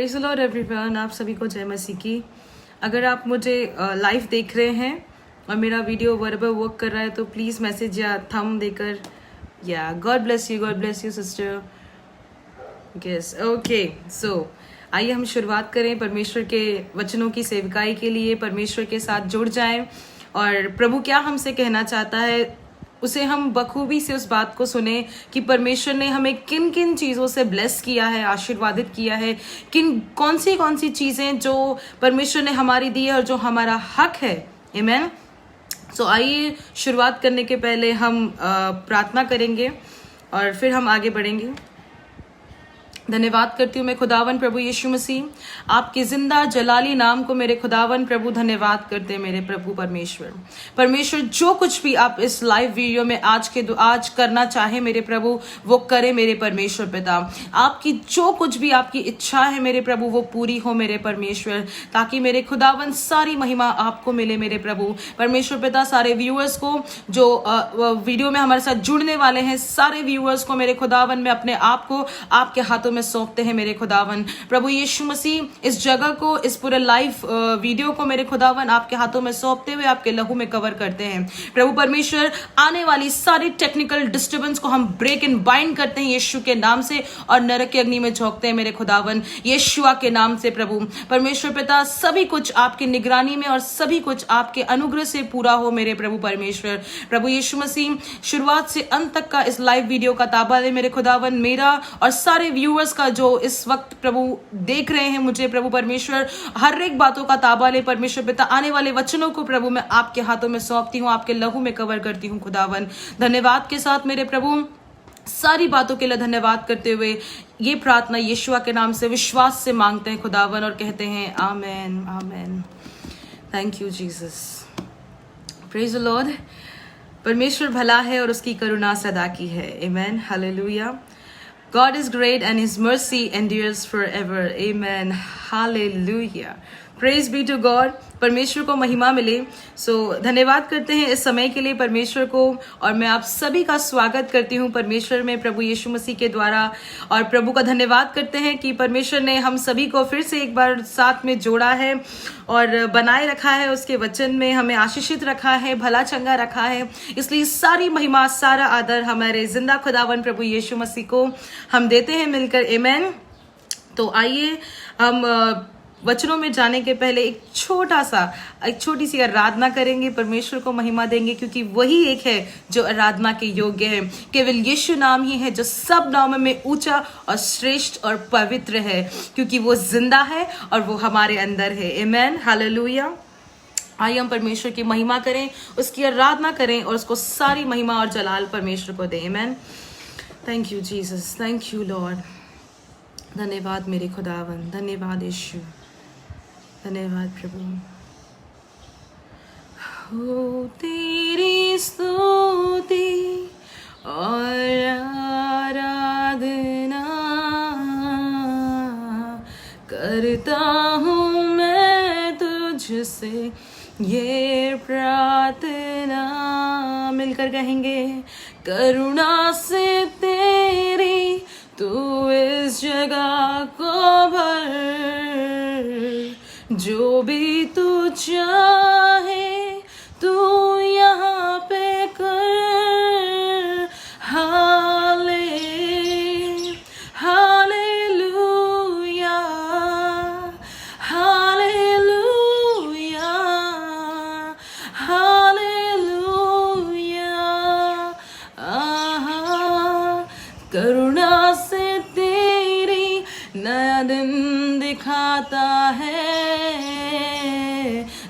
Praise the Lord everyone, आप सभी को जय मसीह की। अगर आप मुझे लाइव देख रहे हैं और मेरा वीडियो बराबर वर्क कर रहा है तो प्लीज़ मैसेज या थंब देकर या God bless you sister. Yes, okay. So आइए हम शुरुआत करें परमेश्वर के वचनों की सेवकाई के लिए। परमेश्वर के साथ जुड़ जाएं और प्रभु क्या हमसे कहना चाहता है उसे हम बखूबी से उस बात को सुने कि परमेश्वर ने हमें किन किन चीज़ों से ब्लेस किया है, आशीर्वादित किया है, कौन सी चीज़ें जो परमेश्वर ने हमारी दी है और जो हमारा हक है। आमीन। सो आइए शुरुआत करने के पहले हम प्रार्थना करेंगे और फिर हम आगे बढ़ेंगे। धन्यवाद करती हूँ मैं खुदावन प्रभु यीशु मसीह, आपके जिंदा जलाली नाम को मेरे खुदावन प्रभु धन्यवाद करते हैं मेरे प्रभु परमेश्वर जो कुछ भी आप इस लाइव वीडियो में आज करना चाहे मेरे प्रभु वो करे मेरे परमेश्वर पिता। आपकी जो कुछ भी आपकी इच्छा है मेरे प्रभु वो पूरी हो मेरे परमेश्वर, ताकि मेरे खुदावन सारी महिमा आपको मिले मेरे प्रभु परमेश्वर पिता। सारे व्यूअर्स को जो वीडियो में हमारे साथ जुड़ने वाले हैं, सारे व्यूअर्स को मेरे खुदावन में अपने आप को आपके हाथों में सौंपते हैं मेरे खुदावन प्रभु यीशु मसीह। इस जगह को, इस पूरे लाइव वीडियो को मेरे खुदावन आपके हाथों में सौंपते हुए आपके लहू में कवर करते हैं प्रभु परमेश्वर। आने वाली सारी टेक्निकल डिस्टर्बेंस को हम ब्रेक एंड बाइंड करते हैं यीशु के नाम से और नरक की अग्नि में झोंकते हैं मेरे खुदावन यीशुआ के नाम से प्रभु परमेश्वर पिता। सभी कुछ आपकी निगरानी में और सभी कुछ आपके अनुग्रह से पूरा हो मेरे प्रभु परमेश्वर। प्रभु यीशु मसीह शुरुआत से अंत तक का इस लाइव वीडियो का ताबा ले मेरे खुदावन, मेरा और सारे व्यूअर्स का जो इस वक्त प्रभु देख रहे हैं मुझे प्रभु परमेश्वर, हर एक बातों का ताबा ले परमेश्वर पिता। आने वाले वचनों को प्रभु मैं आपके हाथों में सौंपती हूँ, आपके लहू में कवर करती हूँ खुदावन। धन्यवाद के साथ मेरे प्रभु सारी बातों के लिए धन्यवाद करते हुए ये प्रार्थना यीशुआ के नाम से विश्वास से मांगते हैं खुदावन और कहते हैं amen amen. Thank you Jesus. Praise the Lord. परमेश्वर भला है और उसकी करुणा सदा की है। Amen, hallelujah. God is great and His mercy endures forever. Amen. Hallelujah. Praise be to God. परमेश्वर को महिमा मिले। धन्यवाद करते हैं इस समय के लिए परमेश्वर को और मैं आप सभी का स्वागत करती हूँ परमेश्वर में प्रभु यीशु मसीह के द्वारा। और प्रभु का धन्यवाद करते हैं कि परमेश्वर ने हम सभी को फिर से एक बार साथ में जोड़ा है और बनाए रखा है, उसके वचन में हमें आशीषित रखा है, भला चंगा रखा है। इसलिए सारी महिमा, सारा आदर हमारे जिंदा खुदावन प्रभु यीशु मसीह को हम देते हैं मिलकर। आमेन। तो आइए हम वचनों में जाने के पहले एक छोटी सी आराधना करेंगे, परमेश्वर को महिमा देंगे क्योंकि वही एक है जो आराधना के योग्य है। केवल यीशु नाम ही है जो सब नामों में ऊंचा और श्रेष्ठ और पवित्र है, क्योंकि वो जिंदा है और वो हमारे अंदर है। Amen, hallelujah. आइए हम परमेश्वर की महिमा करें, उसकी आराधना करें और उसको सारी महिमा और जलाल परमेश्वर को दें। Amen. Thank you Jesus, thank you Lord. धन्यवाद मेरे खुदावन, धन्यवाद यीशु, धन्यवाद प्रभु। हो तेरी स्तुति और आराधना करता हूँ मैं तुझसे ये प्रार्थना। मिलकर कहेंगे करुणा से तेरी तू इस जगह को भर, जो भी तू चाहे तू यहाँ पे कर। हाले हालेलुया हालेलुया हालेलुया। आहा, करुणा से तेरी नया दिन दिखाता है,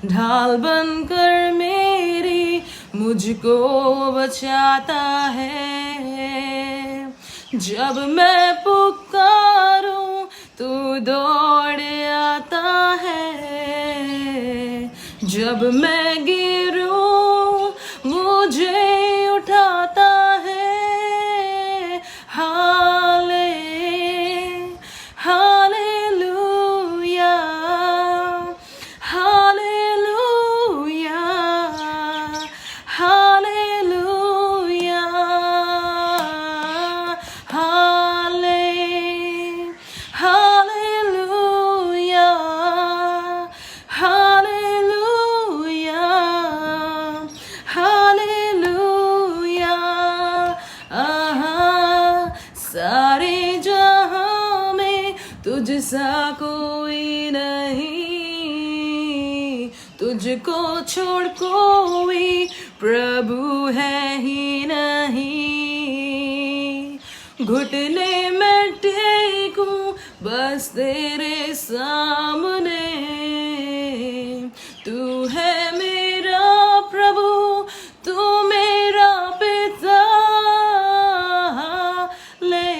ढाल बनकर मेरी मुझको बचाता है। जब मैं पुकारूं तू दौड़ आता है, जब मैं गिरूं मुझे उठाता है। हाले हालेलुया हालेलुया हालेलुया हाले हालेलुया। जैसा कोई नहीं, तुझको छोड़ कोई प्रभु है ही नहीं। घुटने में टेकूं बस तेरे सामने, तू है मेरा प्रभु, तू मेरा पिता। ले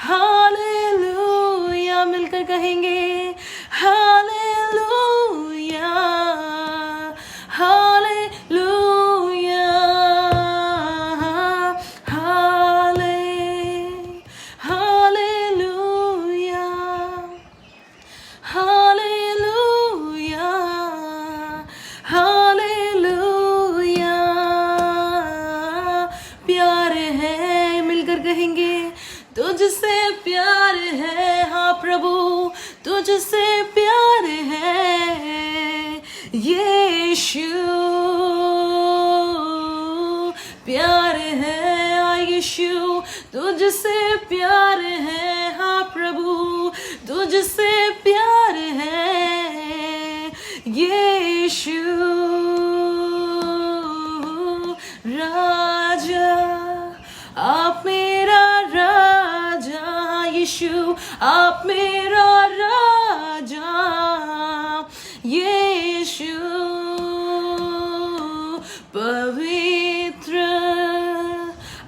हालेलुया, मिलकर कहेंगे hallelujah, hallelujah, hallelujah, hallelujah, hallelujah. प्यार है, मिलकर कहेंगे तुझसे प्यार है, हाँ प्रभु तुझसे प्यार है। यीशु प्यार है, हाँ यीशु तुझसे प्यार है, हाँ प्रभु तुझसे प्यार है। यीशु राजा, आप मेरा राजा, यीशु आप मेरा राजा। यीशु पवित्र,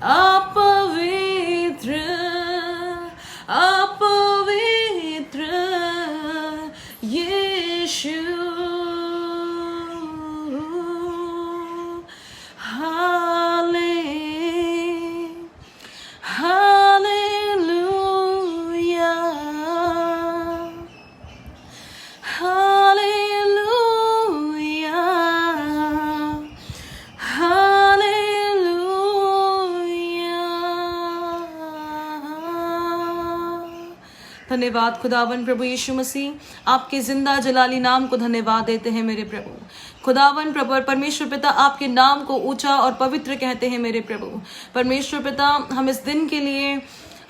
आप पवित्र, आप पवित्र। यीशु धन्यवाद खुदावन प्रभु यीशु मसीह, आपके जिंदा जलाली नाम को धन्यवाद देते हैं मेरे प्रभु। खुदावन प्रभु परमेश्वर पिता, आपके नाम को ऊंचा और पवित्र कहते हैं मेरे प्रभु। परमेश्वर पिता, हम इस दिन के लिए,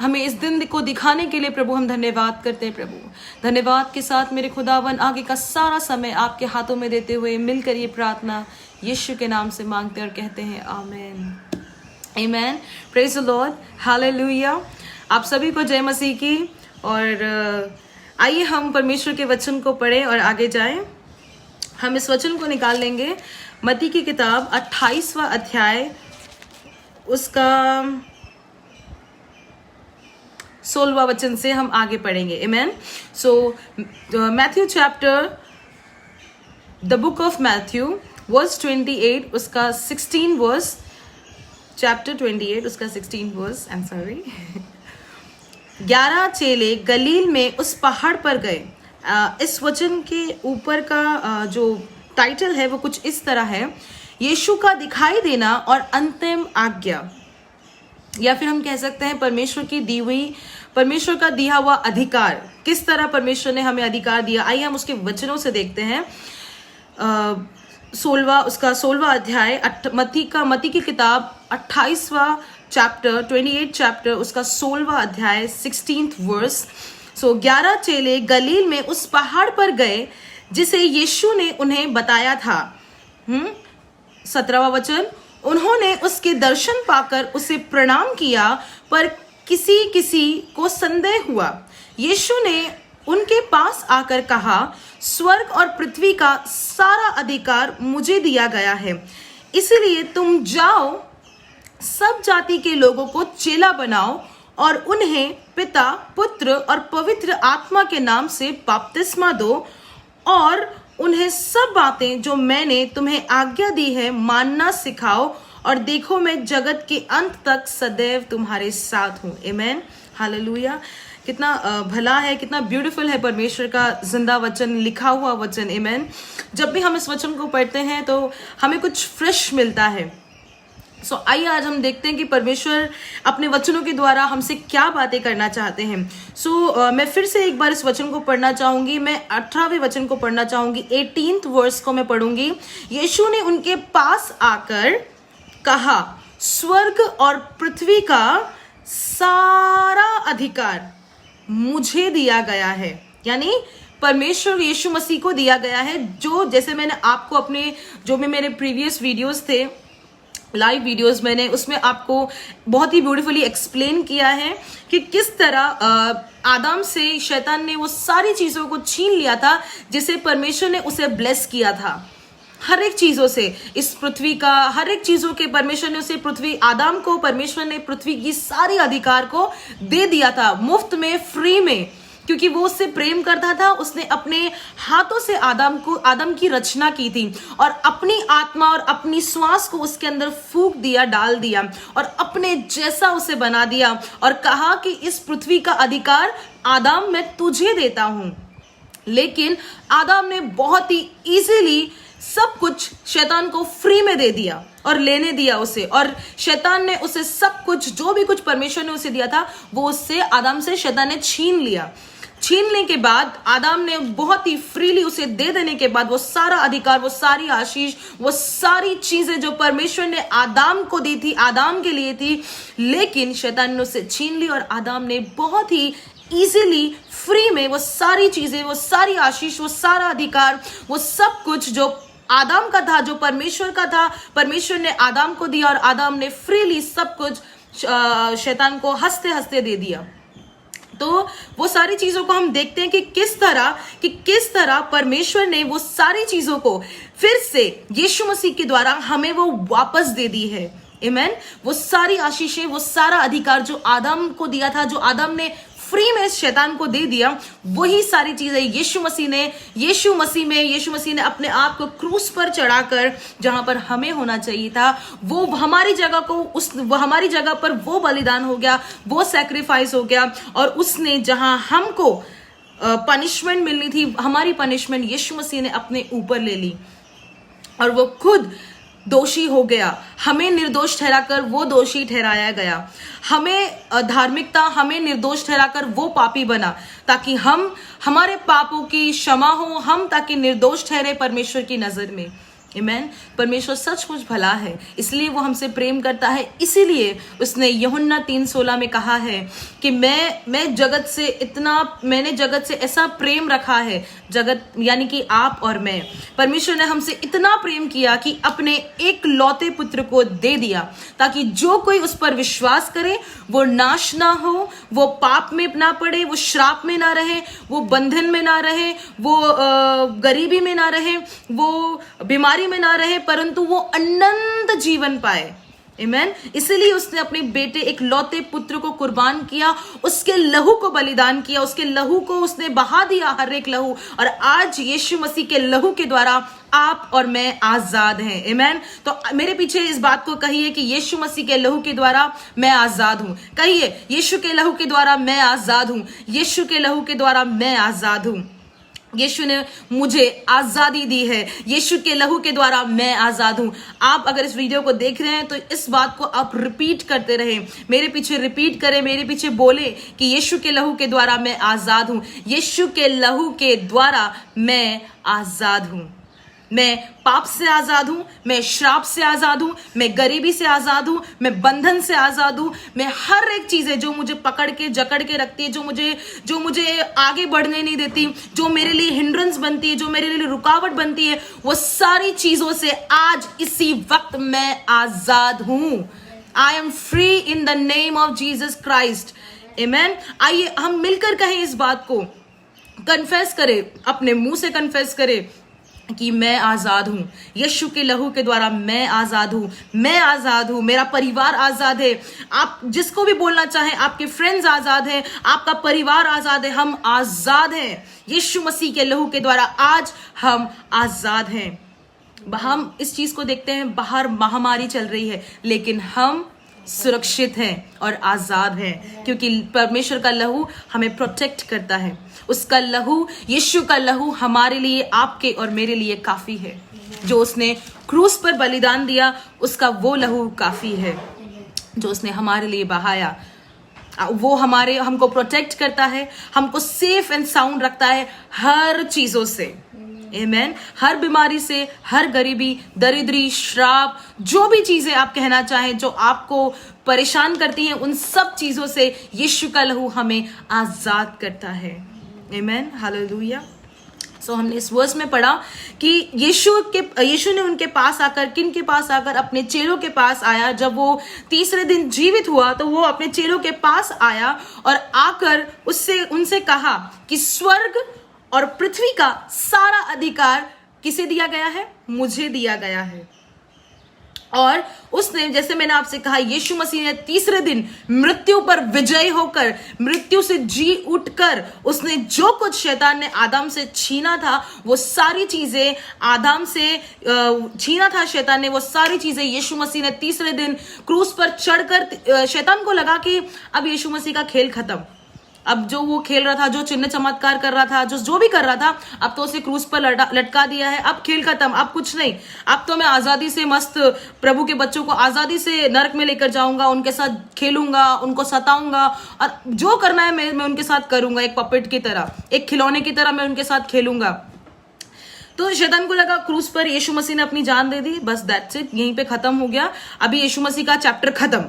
हमें इस दिन को दिखाने के लिए प्रभु हम धन्यवाद करते हैं प्रभु। धन्यवाद के साथ मेरे खुदावन आगे का सारा समय आपके हाथों में देते हुए मिलकर ये प्रार्थना यीशु के नाम से मांगते और कहते हैं आमीन, आमीन। Praise the Lord, hallelujah. आप सभी को जय मसीह की। और आइए हम परमेश्वर के वचन को पढ़ें और आगे जाएं। हम इस वचन को निकाल लेंगे मत्ती की किताब 28वां अध्याय, उसका 16वां वचन से हम आगे पढ़ेंगे। आमीन। So Matthew chapter, the book of Matthew verse 28, उसका 16 वर्स, चैप्टर 28 उसका 16 वर्स, आई एम सॉरी। 11 चेले गलील में उस पहाड़ पर गए। इस वचन के ऊपर का जो टाइटल है वो कुछ इस तरह है, यीशु का दिखाई देना और अंतिम आज्ञा, या फिर हम कह सकते हैं परमेश्वर का दिया हुआ अधिकार। किस तरह परमेश्वर ने हमें अधिकार दिया, आइए हम उसके वचनों से देखते हैं। 16वां अध्याय मत्ती की किताब 28वां चैप्टर 28 चैप्टर, उसका 16वां अध्याय 16th वर्स। सो 11 चेले गलील में उस पहाड़ पर गए जिसे यीशु ने उन्हें बताया था। 17वां वचन, उन्होंने उसके दर्शन पाकर उसे प्रणाम किया, पर किसी को संदेह हुआ। यीशु ने उनके पास आकर कहा, स्वर्ग और पृथ्वी का सारा अधिकार मुझे दिया गया है, इसलिए तुम जाओ, सब जाति के लोगों को चेला बनाओ और उन्हें पिता, पुत्र और पवित्र आत्मा के नाम से बपतिस्मा दो, और उन्हें सब बातें जो मैंने तुम्हें आज्ञा दी है मानना सिखाओ, और देखो मैं जगत के अंत तक सदैव तुम्हारे साथ हूँ। आमीन, हालेलुया। कितना भला है, कितना ब्यूटीफुल है परमेश्वर का जिंदा वचन, लिखा हुआ वचन। आमीन। जब भी हम इस वचन को पढ़ते हैं तो हमें कुछ फ्रेश मिलता है। सो आइए आज हम देखते हैं कि परमेश्वर अपने वचनों के द्वारा हमसे क्या बातें करना चाहते हैं। मैं फिर से एक बार इस वचन को पढ़ना चाहूंगी। मैं 18वें वचन को पढ़ना चाहूंगी, 18th वर्स को मैं पढ़ूंगी। यीशु ने उनके पास आकर कहा, स्वर्ग और पृथ्वी का सारा अधिकार मुझे दिया गया है, यानी परमेश्वर यीशु मसीह को दिया गया है। जो जैसे मैंने आपको अपने जो भी मेरे प्रीवियस वीडियोस थे, लाइव वीडियोस, मैंने उसमें आपको बहुत ही ब्यूटीफुली एक्सप्लेन किया है कि किस तरह आदम से शैतान ने वो सारी चीजों को छीन लिया था जिसे परमेश्वर ने उसे ब्लेस किया था। हर एक चीजों से, इस पृथ्वी का हर एक चीजों के परमेश्वर ने उसे पृथ्वी, आदम को परमेश्वर ने पृथ्वी की सारी अधिकार को दे दिया था, मुफ्त में, फ्री में, क्योंकि वो उससे प्रेम करता था। उसने अपने हाथों से आदम की रचना की थी और अपनी आत्मा और अपनी श्वास को उसके अंदर फूंक दिया, डाल दिया और अपने जैसा उसे बना दिया और कहा कि इस पृथ्वी का अधिकार आदम मैं तुझे देता हूं। लेकिन आदम ने बहुत ही इजीली सब कुछ शैतान को फ्री में दे दिया और लेने दिया उसे, और शैतान ने उसे सब कुछ, जो भी कुछ परमेश्वर ने उसे दिया था, वो उससे, आदम से शैतान ने छीन लिया। छीनने के बाद आदम ने बहुत ही फ्रीली उसे दे देने के बाद वो सारा अधिकार, वो सारी आशीष, वो सारी चीजें जो परमेश्वर ने आदम को दी थी, आदम के लिए थी, लेकिन शैतान ने उसे छीन ली और आदम ने बहुत ही इजीली फ्री में वो सारी चीजें, वो सारी आशीष, वो सारा अधिकार, वो सब कुछ जो आदम का था, जो परमेश्वर का था, परमेश्वर ने आदम को दिया और आदम ने फ्रीली सब कुछ शैतान को हंसते हंसते दे दिया। तो वो सारी चीजों को हम देखते हैं कि किस तरह परमेश्वर ने वो सारी चीजों को फिर से यीशु मसीह के द्वारा हमें वो वापस दे दी है। आमीन। वो सारी आशीषें, वो सारा अधिकार जो आदम को दिया था, जो आदम ने फ्री में शैतान को दे दिया, वही सारी चीजें यीशु मसीह ने अपने आप को क्रूस पर चढ़ाकर, जहां पर हमें होना चाहिए था, वो हमारी जगह पर वो बलिदान हो गया, वो सैक्रिफाइस हो गया, और उसने जहां हमको पनिशमेंट मिलनी थी, हमारी पनिशमेंट यीशु मसीह ने अपने ऊपर ले ली और वो खुद दोषी हो गया। हमें निर्दोष ठहराकर वो दोषी ठहराया गया, हमें धार्मिकता, हमें निर्दोष ठहराकर वो पापी बना, ताकि हमारे पापों की क्षमा हो, हम ताकि निर्दोष ठहरे परमेश्वर की नजर में। आमीन। परमेश्वर सचमुच भला है, इसलिए वो हमसे प्रेम करता है। इसीलिए उसने यूहन्ना 3:16 में कहा है कि मैंने जगत से ऐसा प्रेम रखा है, जगत यानी कि आप और मैं, परमेश्वर ने हमसे इतना प्रेम किया कि अपने एक लौते पुत्र को दे दिया, ताकि जो कोई उस पर विश्वास करे वो नाश ना हो, वो पाप में ना पड़े, वो श्राप में ना रहे, वो बंधन में ना रहे, वो गरीबी में ना रहे, वो बीमारी में ना रहे, परंतु वो अनंत जीवन पाए। आमीन। इसलिए उसने अपने बेटे एक लौते पुत्र को कुर्बान किया, उसके लहू को बलिदान किया, उसके लहू को उसने बहा दिया, हर एक लहू, और आज यीशु मसीह के लहू के द्वारा आप और मैं आजाद हैं। आमीन। तो मेरे पीछे इस बात को कहिए कि यीशु मसीह के लहू के द्वारा मैं आजाद हूं। कहिए, यीशु के लहू के द्वारा मैं आजाद हूं, यीशु के लहू के द्वारा मैं आजाद हूं। यीशु ने मुझे आजादी दी है, यीशु के लहू के द्वारा मैं आजाद हूं। आप अगर इस वीडियो को देख रहे हैं तो इस बात को आप रिपीट करते रहें, मेरे पीछे रिपीट करें, मेरे पीछे बोले कि यीशु के लहू के द्वारा मैं आजाद हूं, यीशु के लहू के द्वारा मैं आजाद हूं। मैं पाप से आजाद हूं, मैं श्राप से आजाद हूं, मैं गरीबी से आजाद हूं, मैं बंधन से आजाद हूं, मैं हर एक चीजें जो मुझे पकड़ के जकड़ के रखती है, जो मुझे आगे बढ़ने नहीं देती, जो मेरे लिए हिंड्रेंस बनती है, जो मेरे लिए रुकावट बनती है, वो सारी चीजों से आज इसी वक्त मैं आजाद हूं। I am free in the name of Jesus Christ. आमीन। आइए हम मिलकर कहें इस बात को, कन्फेस करें, अपने मुंह से कन्फेस करें कि मैं आजाद हूं, यीशु के लहू के द्वारा मैं आजाद हूं, मैं आजाद हूं, मेरा परिवार आजाद है। आप जिसको भी बोलना चाहें, आपके फ्रेंड्स आजाद हैं, आपका परिवार आजाद है, हम आजाद हैं यीशु मसीह के लहू के द्वारा। आज हम आजाद हैं। हम इस चीज को देखते हैं, बाहर महामारी चल रही है, लेकिन हम सुरक्षित हैं और आजाद हैं, क्योंकि परमेश्वर का लहू हमें प्रोटेक्ट करता है। उसका लहू, यीशु का लहू हमारे लिए, आपके और मेरे लिए काफी है। जो उसने क्रूस पर बलिदान दिया, उसका वो लहू काफी है। जो उसने हमारे लिए बहाया, वो हमको प्रोटेक्ट करता है, हमको सेफ एंड साउंड रखता है हर चीजों से। आमेन। हर बीमारी से, हर गरीबी, दरिद्री, श्राप, जो भी चीजें आप कहना चाहें जो आपको परेशान करती हैं, उन सब चीजों से यीशु का लहू हमें आजाद करता है। Amen, hallelujah. सो हमने इस वर्स में पढ़ा कि यीशु ने उनके पास आकर, किन के पास आकर? अपने चेलों के पास आया। जब वो तीसरे दिन जीवित हुआ तो वो अपने चेलों के पास आया और आकर उनसे कहा कि स्वर्ग और पृथ्वी का सारा अधिकार किसे दिया गया है? मुझे दिया गया है। और उसने, जैसे मैंने आपसे कहा, यीशु मसीह ने तीसरे दिन मृत्यु पर विजयी होकर, मृत्यु से जी उठकर, उसने जो कुछ शैतान ने आदम से छीना था, वो सारी चीजें आदम से छीना था शैतान ने, वो सारी चीजें यीशु मसीह ने तीसरे दिन क्रूस पर चढ़कर, शैतान को लगा कि अब यीशु मसीह का खेल खत्म। अब जो वो खेल रहा था, जो चिन्ह चमत्कार कर रहा था, जो भी कर रहा था, अब तो उसे क्रूस पर लटका दिया है। अब खेल खत्म, अब कुछ नहीं। अब तो मैं आजादी से, मस्त प्रभु के बच्चों को आजादी से नरक में लेकर जाऊंगा, उनके साथ खेलूंगा, उनको सताऊंगा, और जो करना है मैं उनके साथ करूंगा। एक पपेट की तरह, एक खिलौने की तरह मैं उनके साथ खेलूंगा। तो शैतान को लगा क्रूस पर यीशु मसीह ने अपनी जान दे दी, बस दैट्स इट, यहीं पे खत्म हो गया, अभी यीशु मसीह का चैप्टर खत्म।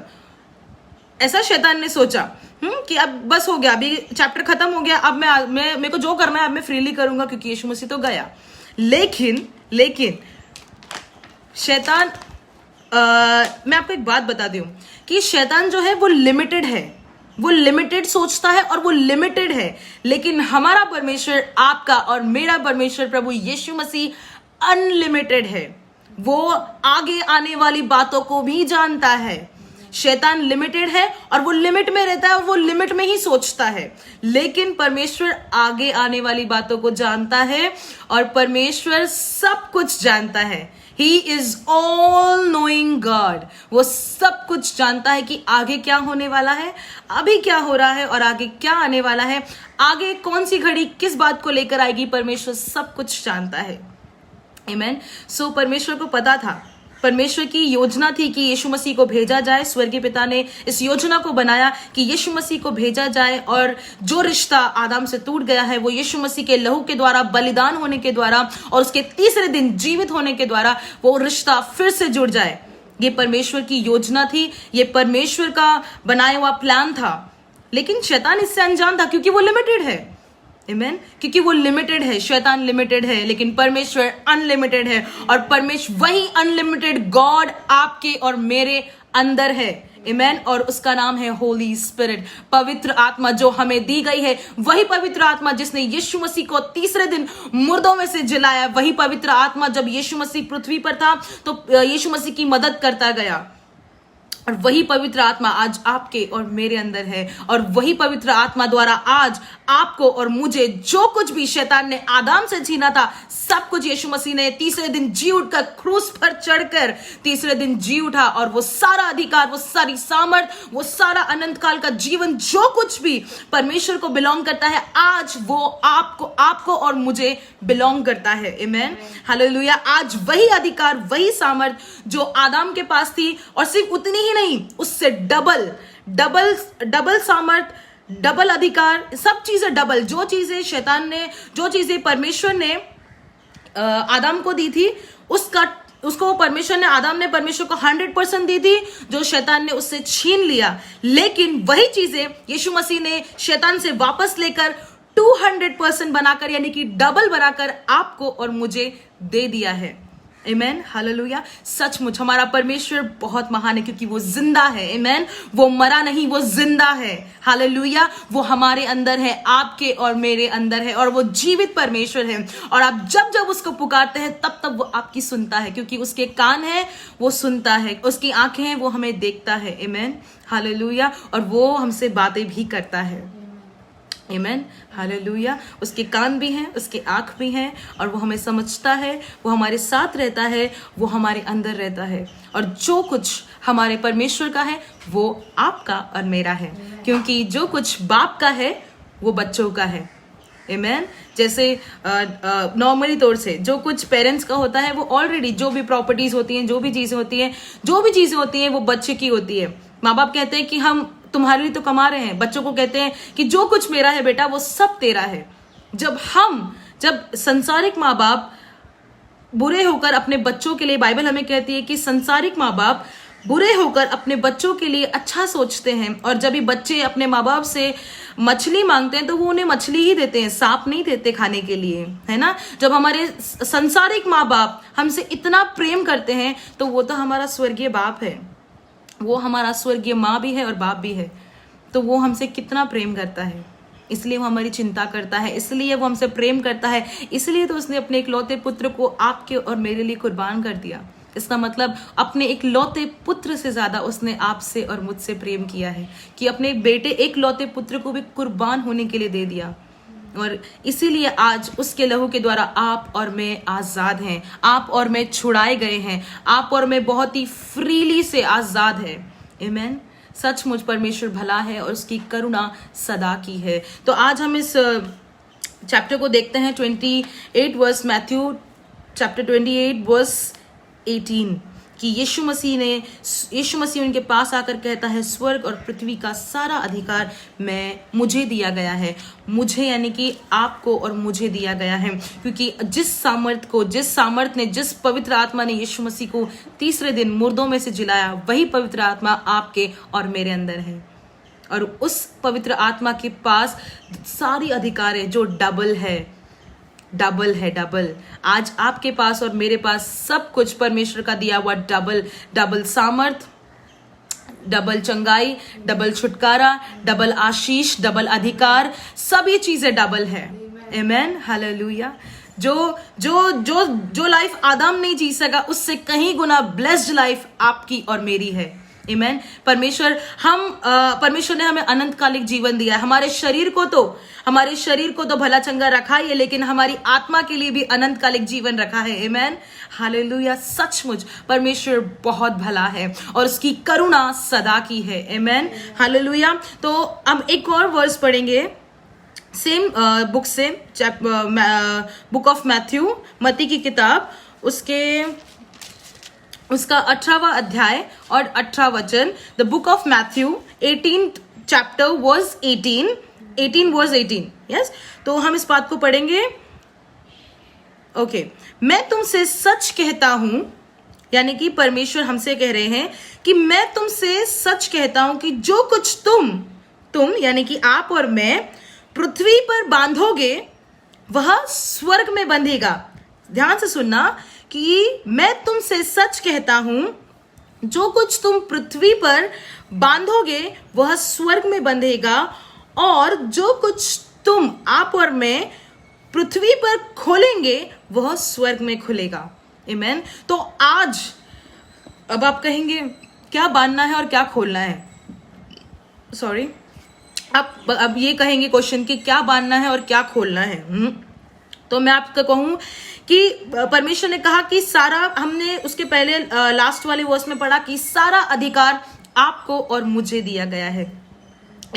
ऐसा शैतान ने सोचा कि अब बस हो गया, अभी चैप्टर खत्म हो गया, अब मैं मेरे को जो करना है अब मैं फ्रीली करूंगा, क्योंकि यीशु मसीह तो गया। लेकिन शैतान, मैं आपको एक बात बता दूं कि शैतान जो है वो लिमिटेड है, वो लिमिटेड सोचता है और वो लिमिटेड है। लेकिन हमारा परमेश्वर, आपका और मेरा परमेश्वर प्रभु यीशु मसीह अनलिमिटेड है। वो आगे आने वाली बातों को भी जानता है। शैतान लिमिटेड है और वो लिमिट में रहता है और वो लिमिट में ही सोचता है, लेकिन परमेश्वर आगे आने वाली बातों को जानता है और परमेश्वर सब कुछ जानता है। He is all knowing God। वो सब कुछ जानता है कि आगे क्या होने वाला है, अभी क्या हो रहा है और आगे क्या आने वाला है, आगे कौन सी घड़ी किस बात को लेकर आएगी, परमेश्वर सब कुछ जानता है। आमेन। सो परमेश्वर को पता था, परमेश्वर की योजना थी कि यीशु मसीह को भेजा जाए। स्वर्गीय पिता ने इस योजना को बनाया कि यीशु मसीह को भेजा जाए, और जो रिश्ता आदम से टूट गया है वो यीशु मसीह के लहू के द्वारा, बलिदान होने के द्वारा और उसके तीसरे दिन जीवित होने के द्वारा वो रिश्ता फिर से जुड़ जाए। ये परमेश्वर की योजना थी, ये परमेश्वर का बनाया हुआ प्लान था। लेकिन शैतान इससे अनजान था, क्योंकि वो लिमिटेड है। आमेन। क्योंकि वो लिमिटेड है, शैतान लिमिटेड है, लेकिन परमेश्वर अनलिमिटेड है, और परमेश्वर वही अनलिमिटेड गॉड आपके और मेरे अंदर है। आमेन। और उसका नाम है होली स्पिरिट, पवित्र आत्मा, जो हमें दी गई है। वही पवित्र आत्मा जिसने यीशु मसीह को तीसरे दिन मुर्दों में से जिलाया, वही पवित्र आत्मा जब यीशु मसीह पृथ्वी पर था तो यीशु मसीह की मदद करता गया, और वही पवित्र आत्मा आज आपके और मेरे अंदर है। और वही पवित्र आत्मा द्वारा आज आपको और मुझे जो कुछ भी शैतान ने आदम से छीना था, सब कुछ यीशु मसीह ने तीसरे दिन जी उठकर, क्रूस पर चढ़कर तीसरे दिन जी उठा, और वो सारा अधिकार, वो सारी सामर्थ, वो सारा अनंत काल का जीवन, जो कुछ भी परमेश्वर को बिलोंग करता है, आज वो आपको और मुझे बिलोंग करता है। Amen, hallelujah. आज वही अधिकार, वही सामर्थ जो आदम के पास थी, और सिर्फ उतनी ही नहीं, उससे डबल सामर्थ, डबल अधिकार, सब चीजें डबल। जो चीजें परमेश्वर ने आदम को दी थी, उसको आदम ने परमेश्वर को 100% दी थी, जो शैतान ने उससे छीन लिया। लेकिन वही चीजें यीशु मसीह ने शैतान से वापस लेकर 200% बनाकर, यानी कि डबल बनाकर आपको और मुझे दे दिया है। Amen, hallelujah. सचमुच हमारा परमेश्वर बहुत महान है, क्योंकि वो जिंदा है। आमेन, वो मरा नहीं, वो जिंदा है। हालेलुया। वो हमारे अंदर है, आपके और मेरे अंदर है, और वो जीवित परमेश्वर है। और आप जब उसको पुकारते हैं तब वो आपकी सुनता है, क्योंकि उसके कान है, वो सुनता है, उसकी आंखें हैं, वो हमें देखता है। Amen, hallelujah. और वो हमसे बातें भी करता है। Amen, hallelujah. उसके कान भी हैं, उसके आंख भी हैं, और वो हमें समझता है, वो हमारे साथ रहता है, वो हमारे अंदर रहता है। और जो कुछ हमारे परमेश्वर का है वो आपका और मेरा है, क्योंकि जो कुछ बाप का है वो बच्चों का है। आमेन। जैसे नॉर्मली तौर से जो कुछ पेरेंट्स का होता है, वो ऑलरेडी जो भी प्रॉपर्टीज होती हैं, जो भी चीजें होती हैं वो बच्चे की होती है। माँ बाप कहते हैं कि हम तुम्हारे लिए तो कमा रहे हैं, बच्चों को कहते हैं कि जो कुछ मेरा है बेटा वो सब तेरा है। जब संसारिक माँ बाप बुरे होकर अपने बच्चों के लिए, बाइबल हमें कहती है कि संसारिक माँ बाप बुरे होकर अपने बच्चों के लिए अच्छा सोचते हैं, और जब भी बच्चे अपने माँ बाप से मछली मांगते हैं तो वो उन्हें मछली ही देते हैं, सांप नहीं देते खाने के लिए, है ना। जब हमारे संसारिक माँ बाप हमसे इतना प्रेम करते हैं तो वो तो हमारा स्वर्गीय बाप है, वो हमारा स्वर्गीय माँ भी है और बाप भी है, तो वो हमसे कितना प्रेम करता है, इसलिए वो हमारी चिंता करता है, इसलिए वो हमसे प्रेम करता है, इसलिए तो उसने अपने इकलौते पुत्र को आपके और मेरे लिए कुर्बान कर दिया। इसका मतलब अपने इकलौते पुत्र से ज्यादा उसने आपसे और मुझसे प्रेम किया है कि अपने बेटे इकलौते पुत्र को भी कुर्बान होने के लिए दे दिया। और इसीलिए आज उसके लहू के द्वारा आप और मैं आजाद हैं, आप और मैं छुड़ाए गए हैं, आप और मैं बहुत ही फ्रीली से आजाद है। आमीन। सचमुच परमेश्वर भला है और उसकी करुणा सदा की है। तो आज हम इस चैप्टर को देखते हैं 28 वर्स, मैथ्यू चैप्टर 28 वर्स 18, कि यीशु मसीह उनके पास आकर कहता है, स्वर्ग और पृथ्वी का सारा अधिकार मुझे दिया गया है। मुझे यानी कि आपको और मुझे दिया गया है, क्योंकि जिस सामर्थ ने, जिस पवित्र आत्मा ने यीशु मसीह को तीसरे दिन मुर्दों में से जिलाया, वही पवित्र आत्मा आपके और मेरे अंदर है। और उस पवित्र आत्मा के पास सारी अधिकार है जो डबल है। आज आपके पास और मेरे पास सब कुछ परमेश्वर का दिया हुआ डबल सामर्थ, डबल चंगाई, डबल छुटकारा, डबल आशीष, डबल अधिकार, सभी चीजें डबल है। आमीन, हालेलुया। जो लाइफ आदम नहीं जी सका उससे कहीं गुना ब्लेस्ड लाइफ आपकी और मेरी है। आमीन। परमेश्वर ने हमें अनंतकालिक जीवन दिया है। हमारे शरीर को तो भला चंगा रखा ही है, लेकिन हमारी आत्मा के लिए भी अनंतकालिक जीवन रखा है। आमीन, हालेलुया। सचमुच परमेश्वर बहुत भला है और उसकी करुणा सदा की है। आमीन, हालेलुया। तो हम एक और वर्स पढ़ेंगे सेम बुक से, बुक ऑफ मैथ्यू, मत्ती की किताब, उसका 18वां अध्याय और 18 वचन। The book of Matthew 18 chapter verse 18 verse 18। Yes, तो हम इस बात को पढ़ेंगे। ओके, मैं तुमसे सच कहता हूं, यानी कि परमेश्वर हमसे कह रहे हैं कि मैं तुमसे सच कहता हूं कि जो कुछ तुम यानी कि आप और मैं पृथ्वी पर बांधोगे वह स्वर्ग में बंधेगा। ध्यान से सुनना कि मैं तुमसे सच कहता हूं, जो कुछ तुम पृथ्वी पर बांधोगे वह स्वर्ग में बंधेगा, और जो कुछ तुम, आप और मैं, पृथ्वी पर खोलेंगे वह स्वर्ग में खुलेगा। आमीन। तो आज अब आप कहेंगे क्या बांधना है और क्या खोलना है। सॉरी, आप अब ये कहेंगे क्वेश्चन कि क्या बांधना है और क्या खोलना है। तो मैं आपको कहूं कि परमेश्वर ने कहा कि सारा, हमने उसके पहले लास्ट वाले वर्स में पढ़ा कि सारा अधिकार आपको और मुझे दिया गया है।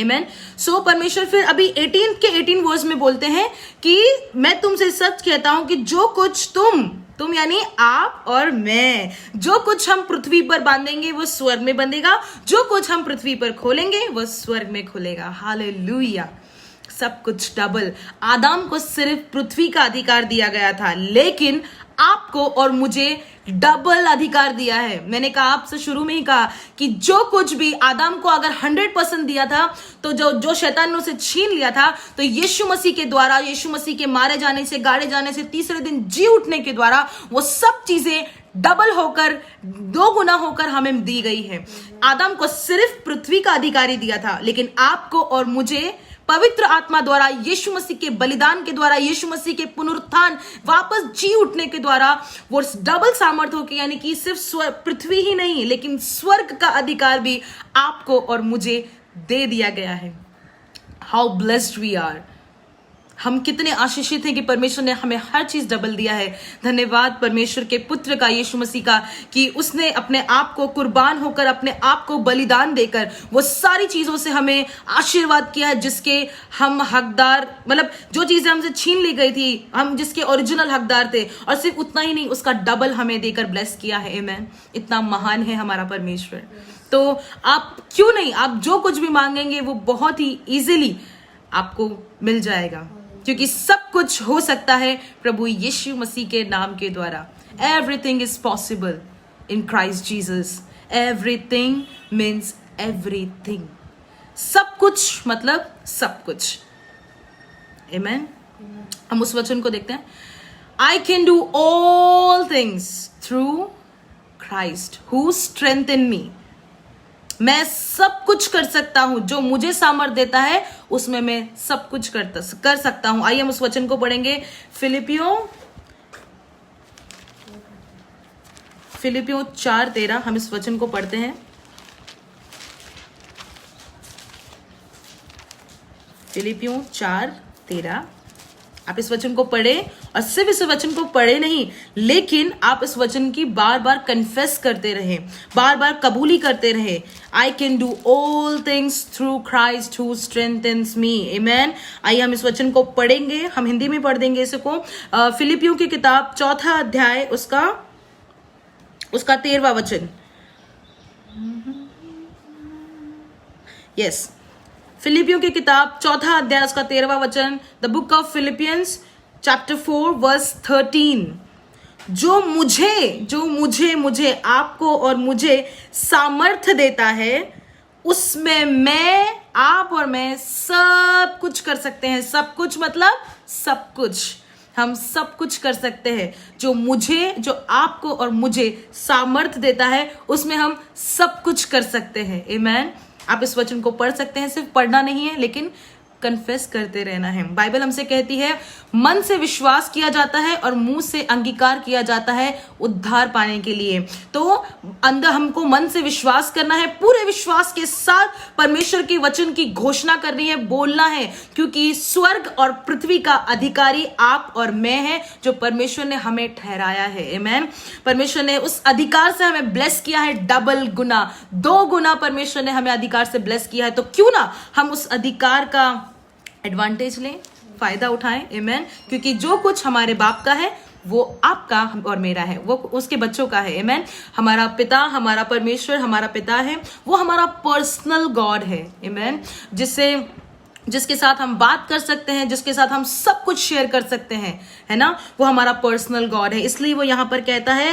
आमीन। सो परमेश्वर फिर अभी 18 वर्स में बोलते हैं कि मैं तुमसे सच कहता हूं कि जो कुछ तुम यानी आप और मैं, जो कुछ हम पृथ्वी पर बांधेंगे वो स्वर्ग में बंधेगा, जो कुछ हम पृथ्वी पर खोलेंगे वो स्वर्ग में खुलेगा। हालेलुया। सब कुछ डबल। आदम को सिर्फ पृथ्वी का अधिकार दिया गया था, लेकिन आपको और मुझे डबल अधिकार दिया है। मैंने कहा, आपसे शुरू में ही कहा कि जो कुछ भी आदम को अगर 100% दिया था, तो जो शैतान ने उसे छीन लिया था, तो यीशु मसीह के द्वारा, यीशु मसीह के मारे जाने से, गाड़े जाने से, तीसरे दिन जी उठने के द्वारा वो सब चीजें डबल होकर, 2 गुना होकर हमें दी गई है। आदम को सिर्फ पृथ्वी का अधिकारी दिया था, लेकिन आपको और मुझे पवित्र आत्मा द्वारा, यीशु मसीह के बलिदान के द्वारा, यीशु मसीह के पुनरुत्थान, वापस जी उठने के द्वारा वो डबल सामर्थ होकर, यानी कि सिर्फ पृथ्वी ही नहीं लेकिन स्वर्ग का अधिकार भी आपको और मुझे दे दिया गया है। How blessed we are. हम कितने आशीषित हैं कि परमेश्वर ने हमें हर चीज डबल दिया है। धन्यवाद परमेश्वर के पुत्र का, यीशु मसीह का, कि उसने अपने आप को कुर्बान होकर, अपने आप को बलिदान देकर वो सारी चीजों से हमें आशीर्वाद किया है जिसके हम हकदार, मतलब जो चीजें हमसे छीन ली गई थी, हम जिसके ओरिजिनल हकदार थे, और सिर्फ उतना ही नहीं, उसका डबल हमें देकर ब्लेस किया है। आमीन। इतना महान है हमारा परमेश्वर। तो आप क्यों नहीं, आप जो कुछ भी मांगेंगे वो बहुत ही इजीली आपको मिल जाएगा, क्योंकि सब कुछ हो सकता है प्रभु यीशु मसीह के नाम के द्वारा। Everything is possible in Christ Jesus. Everything means everything. सब कुछ मतलब सब कुछ. Amen. हम उस वचन को देखते हैं. I can do all things through Christ who strengthen me. मैं सब कुछ कर सकता हूं, जो मुझे सामर्थ्य देता है उसमें मैं सब कुछ कर सकता हूं. आइए हम उस वचन को पढ़ेंगे. फिलिपियों 4:13 हम इस वचन को पढ़ते हैं. फिलिपियों 4:13 आप इस वचन को पढ़े, और सिर्फ इस वचन को पढ़े नहीं, लेकिन आप इस वचन की बार बार कन्फेस करते रहे, बार बार कबूली करते रहे. I can do all things through Christ who strengthens me. Amen. आइए हम इस वचन को पढ़ेंगे. हम हिंदी में पढ़ देंगे इसको. फिलिपियों की किताब 4 अध्याय उसका 13वां वचन. यस, फिलिपियों की किताब 4 अध्याय उसका 13वां वचन. The book of Philippians chapter 4 verse 13. जो मुझे आपको और मुझे सामर्थ्य देता है, उसमें मैं, आप और मैं सब कुछ कर सकते हैं. सब कुछ मतलब सब कुछ. हम सब कुछ कर सकते हैं. जो आपको और मुझे सामर्थ्य देता है, उसमें हम सब कुछ कर सकते हैं. आमेन. आप इस वचन को पढ़ सकते हैं. सिर्फ पढ़ना नहीं है, लेकिन कन्फेस करते रहना है. बाइबल हमसे कहती है मन से विश्वास किया जाता है और मुंह से अंगीकार किया जाता है उद्धार पाने के लिए. तो अंदर हमको मन से विश्वास करना है, पूरे विश्वास के साथ परमेश्वर के वचन की घोषणा करनी है, बोलना है, क्योंकि स्वर्ग और पृथ्वी का अधिकारी आप और मैं है, जो परमेश्वर ने हमें ठहराया है. आमेन. परमेश्वर ने उस अधिकार से हमें ब्लेस किया है, डबल गुना, 2 गुना परमेश्वर ने हमें अधिकार से ब्लेस किया है. तो क्यों ना हम उस अधिकार का एडवांटेज लें, फायदा उठाएं. आमेन. क्योंकि जो कुछ हमारे बाप का है वो आपका और मेरा है, वो उसके बच्चों का है. आमेन. हमारा पिता, हमारा परमेश्वर हमारा पिता है, वो हमारा पर्सनल गॉड है. आमेन. जिसके साथ हम बात कर सकते हैं, जिसके साथ हम सब कुछ शेयर कर सकते हैं, है ना, वो हमारा पर्सनल गॉड है. इसलिए वो यहाँ पर कहता है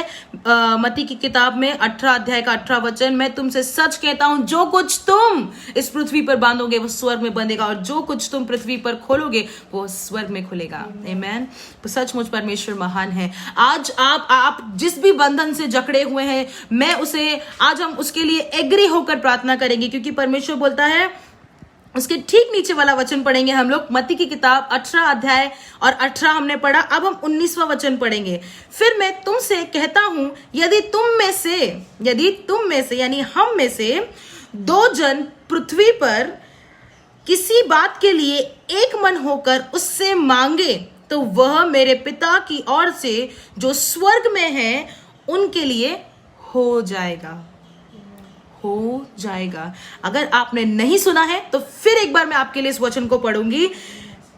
मत्ती की किताब में 18 अध्याय का 18 वचन, मैं तुमसे सच कहता हूं, जो कुछ तुम इस पृथ्वी पर बांधोगे वो स्वर्ग में बंधेगा, और जो कुछ तुम पृथ्वी पर खोलोगे वो स्वर्ग में खुलेगा. आमेन. सचमुच परमेश्वर महान है. आज आप जिस भी बंधन से जकड़े हुए हैं, आज हम उसके लिए एग्री होकर प्रार्थना करेंगे, क्योंकि परमेश्वर बोलता है. उसके ठीक नीचे वाला वचन पढ़ेंगे हम लोग. मत्ती की किताब 18 अध्याय और 18 हमने पढ़ा. अब हम 19वां वचन पढ़ेंगे. फिर मैं तुमसे कहता हूं, यदि तुम में से यानी हम में से 2 जन पृथ्वी पर किसी बात के लिए एक मन होकर उससे मांगे, तो वह मेरे पिता की ओर से जो स्वर्ग में है उनके लिए हो जाएगा. अगर आपने नहीं सुना है तो फिर एक बार मैं आपके लिए इस वचन को पढ़ूंगी.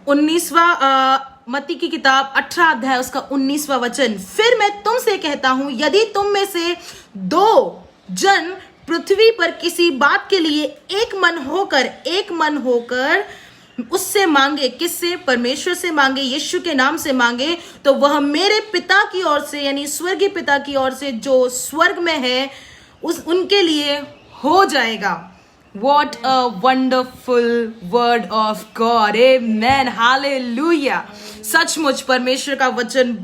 19वां मत्ती की किताब 18 अध्याय उसका 19वां वचन. फिर मैं तुमसे कहता हूं, यदि तुम में से 2 जन पृथ्वी पर किसी बात के लिए एक मन होकर उससे मांगे, किससे? परमेश्वर से मांगे, यीशु के नाम से मांगे, तो वह मेरे पिता की ओर से यानी स्वर्गीय पिता की ओर से जो स्वर्ग में है उनके लिए हो जाएगा. What a wonderful word of God. Amen. Hallelujah. सचमुच परमेश्वर का वचन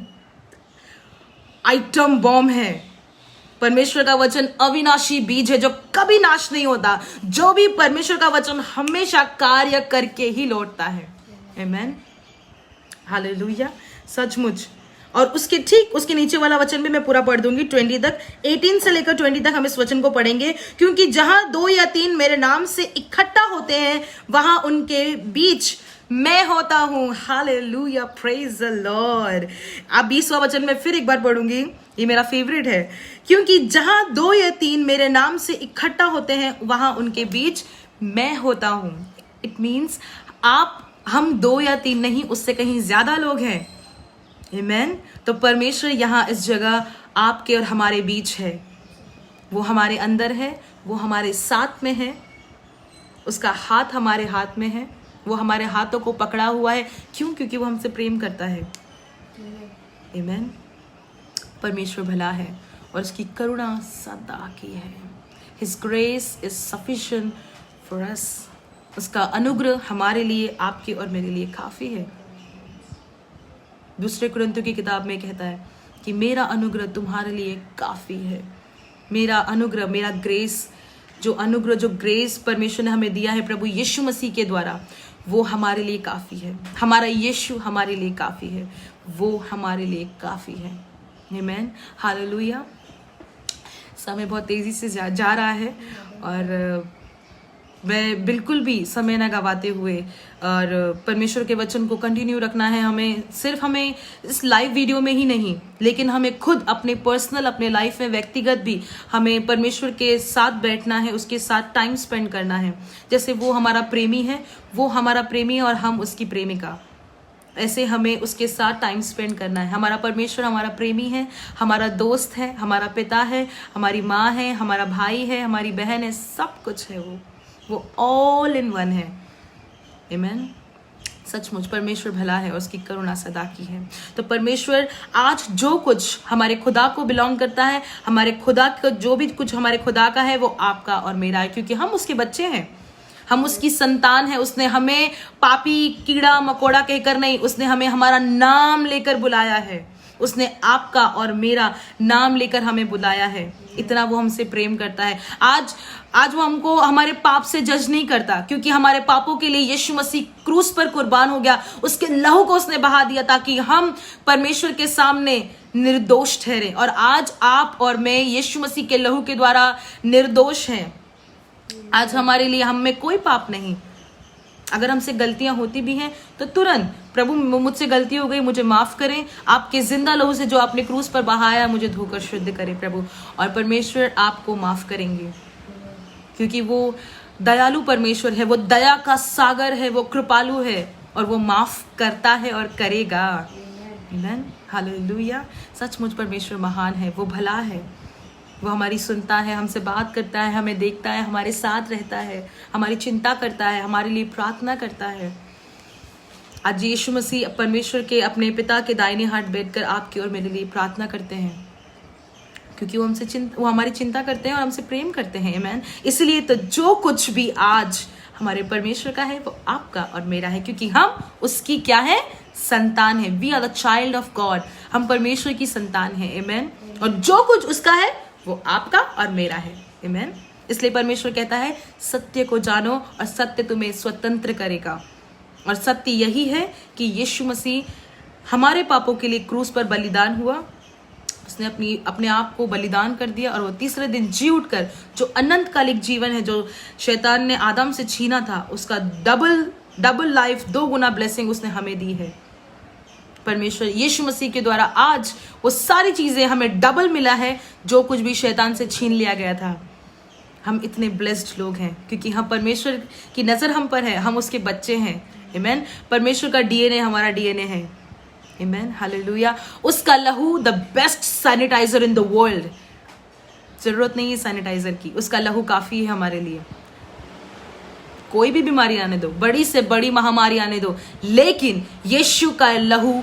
आइटम बॉम्ब है. परमेश्वर का वचन अविनाशी बीज है जो कभी नाश नहीं होता. जो भी परमेश्वर का वचन हमेशा कार्य करके ही लौटता है. Amen. Hallelujah. सचमुच. और उसके नीचे वाला वचन भी मैं पूरा पढ़ दूंगी 20 तक. 18 से लेकर 20 तक हम इस वचन को पढ़ेंगे. क्योंकि जहां 2 या 3 मेरे नाम से इकट्ठा होते हैं, वहां उनके बीच मैं होता हूं. हालेलुया. Praise the Lord. अब 20वां वचन में फिर एक बार पढ़ूंगी, ये मेरा फेवरेट है. क्योंकि जहां 2 या 3 मेरे नाम से इकट्ठा होते हैं, वहां उनके बीच मैं होता हूं. इट मीन्स हम 2 या 3 नहीं, उससे कहीं ज्यादा लोग हैं. आमेन. तो परमेश्वर यहाँ इस जगह आपके और हमारे बीच है. वो हमारे अंदर है, वो हमारे साथ में है, उसका हाथ हमारे हाथ में है, वो हमारे हाथों को पकड़ा हुआ है. क्यों? क्योंकि वो हमसे प्रेम करता है. आमेन. परमेश्वर भला है और उसकी करुणा सदा की है। His grace is sufficient for us. उसका अनुग्रह हमारे लिए, आपके और मेरे लिए काफ़ी है। दूसरे कुरिन्थियों की किताब में कहता है कि मेरा अनुग्रह तुम्हारे लिए काफ़ी है। मेरा अनुग्रह, मेरा ग्रेस, जो अनुग्रह, जो ग्रेस परमेश्वर ने हमें दिया है प्रभु यीशु मसीह के द्वारा, वो हमारे लिए काफ़ी है। हमारा यीशु हमारे लिए काफ़ी है, वो हमारे लिए काफ़ी है। आमीन, हालेलुया। समय बहुत तेज़ी से जा रहा है और मैं बिल्कुल भी समय ना गवाते हुए और परमेश्वर के वचन को कंटिन्यू रखना है। हमें इस लाइव वीडियो में ही नहीं, लेकिन हमें खुद अपने पर्सनल, अपने लाइफ में व्यक्तिगत भी हमें परमेश्वर के साथ बैठना है, उसके साथ टाइम स्पेंड करना है। जैसे वो हमारा प्रेमी है, वो हमारा प्रेमी है और हम उसकी प्रेमिका, ऐसे हमें उसके साथ टाइम स्पेंड करना है। हमारा परमेश्वर हमारा प्रेमी है, हमारा दोस्त है, हमारा पिता है, हमारी माँ है, हमारा भाई है, हमारी बहन है, सब कुछ है। वो ऑल इन वन है। आमीन। सचमुच परमेश्वर भला है और उसकी करुणा सदा की है। तो परमेश्वर आज जो कुछ हमारे खुदा को बिलोंग करता है, हमारे खुदा को जो भी कुछ हमारे खुदा का है, वो आपका और मेरा है, क्योंकि हम उसके बच्चे हैं, हम उसकी संतान है। उसने हमें पापी, कीड़ा मकोड़ा कहकर नहीं, उसने हमें हमारा नाम लेकर बुलाया है। उसने आपका और मेरा नाम लेकर हमें बुलाया है। इतना वो हमसे प्रेम करता है। आज वो हमको हमारे पाप से जज नहीं करता, क्योंकि हमारे पापों के लिए यीशु मसीह क्रूस पर कुर्बान हो गया। उसके लहू को उसने बहा दिया ताकि हम परमेश्वर के सामने निर्दोष ठहरे। और आज आप और मैं यीशु मसीह के लहू के द्वारा निर्दोष हैं। आज हमारे लिए, हम में कोई पाप नहीं। अगर हमसे गलतियां होती भी हैं तो तुरंत, प्रभु मुझसे गलती हो गई, मुझे माफ करें, आपके जिंदा लहू से जो आपने क्रूस पर बहाया, मुझे धोकर शुद्ध करें प्रभु। और परमेश्वर आपको माफ करेंगे, क्योंकि वो दयालु परमेश्वर है, वो दया का सागर है, वो कृपालु है और वो माफ करता है और करेगा। आमीन, हालेलुया। सचमुच परमेश्वर महान है, वो भला है, वो हमारी सुनता है, हमसे बात करता है, हमें देखता है, हमारे साथ रहता है, हमारी चिंता करता है, हमारे लिए प्रार्थना करता है। आज यीशु मसीह परमेश्वर के अपने पिता के दाहिने हाथ बैठकर आपके और मेरे लिए प्रार्थना करते हैं, क्योंकि वो हमारी चिंता करते हैं और हमसे प्रेम करते हैं। आमीन। इसलिए तो जो कुछ भी आज हमारे परमेश्वर का है, वो आपका और मेरा है, क्योंकि हम उसकी क्या है? संतान है। We are the child of God. हम परमेश्वर की संतान है। आमीन। और जो कुछ उसका है वो आपका और मेरा है। आमीन। इसलिए परमेश्वर कहता है, सत्य को जानो और सत्य तुम्हें स्वतंत्र करेगा। और सत्य यही है कि यीशु मसीह हमारे पापों के लिए क्रूस पर बलिदान हुआ। उसने अपने आप को बलिदान कर दिया और वो तीसरे दिन जी उठकर जो अनंतकालिक जीवन है, जो शैतान ने आदम से छीना था, उसका डबल लाइफ, 2 गुना ब्लेसिंग उसने हमें दी है। परमेश्वर यीशु मसीह के द्वारा आज वो सारी चीजें हमें डबल मिला है, जो कुछ भी शैतान से छीन लिया गया था। हम इतने ब्लेस्ड लोग हैं, क्योंकि हम परमेश्वर की नजर हम पर है, हम उसके बच्चे हैं। आमीन। परमेश्वर का डीएनए हमारा डीएनए है। आमीन, हालेलुया। उसका लहू the best sanitizer in the world. जरूरत नहीं है सैनिटाइजर की, उसका लहू काफी है हमारे लिए। कोई भी बीमारी आने दो, बड़ी से बड़ी महामारी आने दो, लेकिन यीशु का लहू